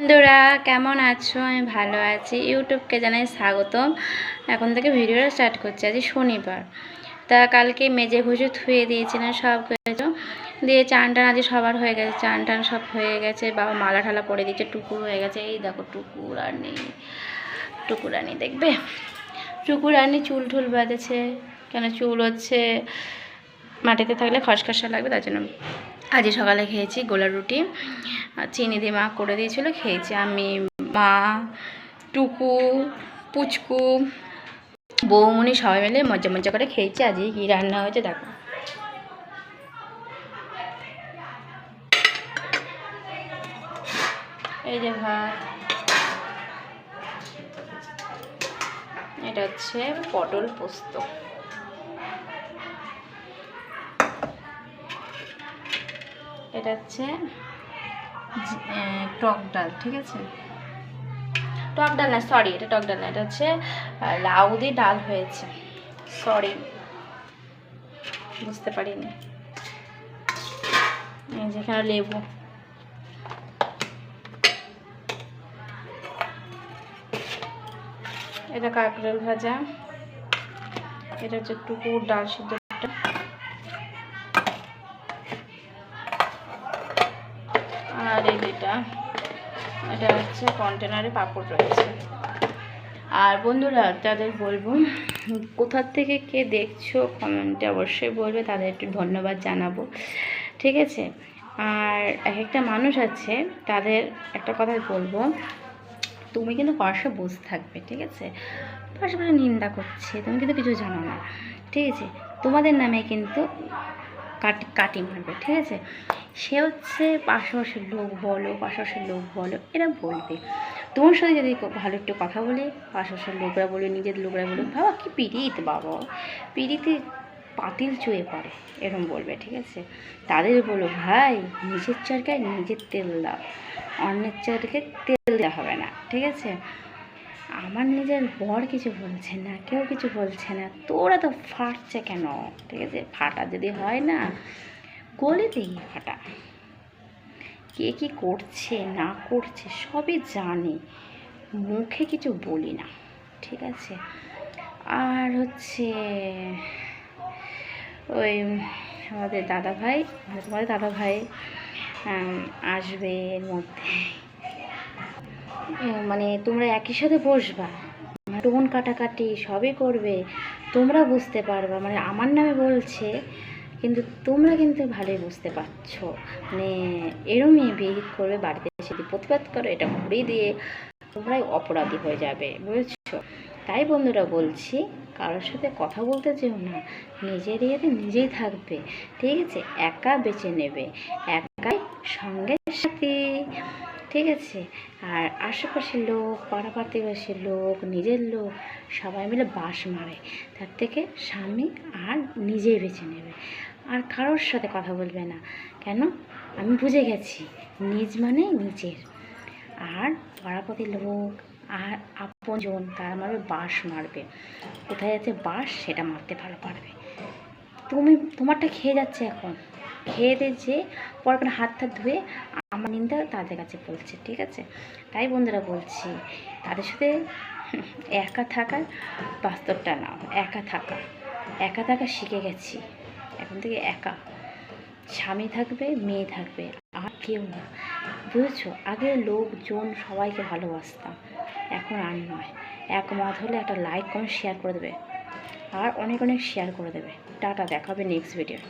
বন্ধুরা কেমন আছো? আমি ভালো আছি। ইউটিউবকে জানাই স্বাগতম। এখন থেকে ভিডিওটা স্টার্ট করছি। আজ শনিবার, তা কালকে মেজে ঘুষে ধুয়ে দিয়েছিলাম সব কিছু দিয়ে। চান টান আজ সবার হয়ে গেছে, চান টান সব হয়ে গেছে। বাবা মালা ঠালা পরে দিচ্ছে, টুকুর হয়ে গেছে। এই দেখো টুকুরানি দেখবে, টুকুরানি চুল টুল বাঁধেছে। কেন চুল হচ্ছে মাটিতে থাকলে খসখসা লাগবে, তার জন্য আজ সকালে খেয়েছি গোলা রুটি, চিনি দিয়ে মা করে দিয়েছিল, খেয়েছি আমি, মা, টুকু, পুচকু, বৌমনি সবাই মিলে মজা মজা করে খেয়েছি। আজকে কী রান্না হয়েছে দেখো। এই যে ভাত, এটা হচ্ছে পটল পোস্ত, এটা হচ্ছে টক ডাল, ঠিক আছে, টক ডাল না, সরি এটা টক ডাল না, এটা হচ্ছে লাউ দিয়ে ডাল হয়েছে, সরি বুঝতে পারিনি। যেখানে লেবু, এটা কাঁকরোল ভাজা, এটা হচ্ছে টুকুর ডাল সিদ্ধ, আর এটা হচ্ছে কন্টেনারে পাঁপড় রয়েছে। আর বন্ধুরা তাদের বলবো, কোথা থেকে কে দেখছো কমেন্টে অবশ্যই বলবে, তাদের একটু ধন্যবাদ জানাবো, ঠিক আছে। আর এক একটা মানুষ আছে, তাদের একটা কথা বলবো, তুমি কিন্তু পাশে বসে থাকবে, ঠিক আছে, পাশাপাশি নিন্দা করছে, তুমি কিন্তু কিছু জানো না, ঠিক আছে, তোমাদের নামে কিন্তু কাটি মারবে, ঠিক আছে। সে হচ্ছে পাশাপাশির লোক বলো এরা বলবে। তোমার সাথে যদি ভালো একটু কথা বলে পাশাপাশির লোকরা বলবে, নিজের লোকরা বলবে, বাবা কি পিড়িত, বাবা পিড়িতে পাতিল চুয়ে পড়ে, এরকম বলবে, ঠিক আছে। তাদের বলো, ভাই নিজের চরকায় নিজের তেল দাও, অন্যের চরকায় তেল দেওয়া হবে না, ঠিক আছে। আমার নিজের বর কিছু বলছে না, কেউ কিছু বলছে না, তোরা তো ফাটছে কেন, ঠিক আছে। ফাটা যদি হয় না, গলে দিয়ে ফাটা, কে কী করছে না করছে সবই জানি, মুখে কিছু বলি না, ঠিক আছে। আর হচ্ছে ওই তোমাদের দাদা ভাই আসবে এর মধ্যে, মানে তোমরা একই সাথে বসবা, টোন কাটাকাটি সবই করবে, তোমরা বুঝতে পারবা, মানে আমার নামে বলছে কিন্তু তোমরা কিন্তু ভালোই বুঝতে পারছো, মানে এরমই বিহিত করবে, বাড়িতে এসে প্রতিবাদ করো, এটা ঘুরিয়ে দিয়ে তোমরাই অপরাধী হয়ে যাবে, বুঝেছো। তাই বন্ধুরা বলছি, কারোর সাথে কথা বলতে যেও না, নিজের ইয়েতে নিজেই থাকবে, ঠিক আছে, একা বেছে নেবে, একাই সঙ্গের সাথে, ঠিক আছে। আর আশেপাশের লোক, পাড়া প্রতিবেশীর লোক, নিজের লোক সবাই মিলে বাস মারে, তার থেকে স্বামী আর নিজেই বেছে নেবে, আর কারোর সাথে কথা বলবে না। কেন? আমি বুঝে গেছি, নিজ মানে নিজের, আর পাড়াপতি লোক আর আপনজন তারা মারবে, বাস মারবে, কোথায় আছে বাস সেটা মারতে ভালো পারবে। তোমারটা খেয়ে যাচ্ছে, এখন খেয়ে দিয়েছে, পর কোনো হাত ধুয়ে আমার নিন্দা তাদের কাছে বলছে, ঠিক আছে। তাই বন্ধুরা বলছি, তাদের সাথে একা থাকার বাস্তবটা নাও, একা থাকা শিখে গেছি, এখন থেকে একা, স্বামী থাকবে, মেয়ে থাকবে, আর কেউ না, বুঝেছো। আগে লোকজন সবাইকে ভালোবাসতাম, এখন আর নয়। একমত হলে একটা লাইক কমেন্ট শেয়ার করে দেবে, আর অনেক শেয়ার করে দেবে। টাটা, দেখা হবে নেক্সট ভিডিও।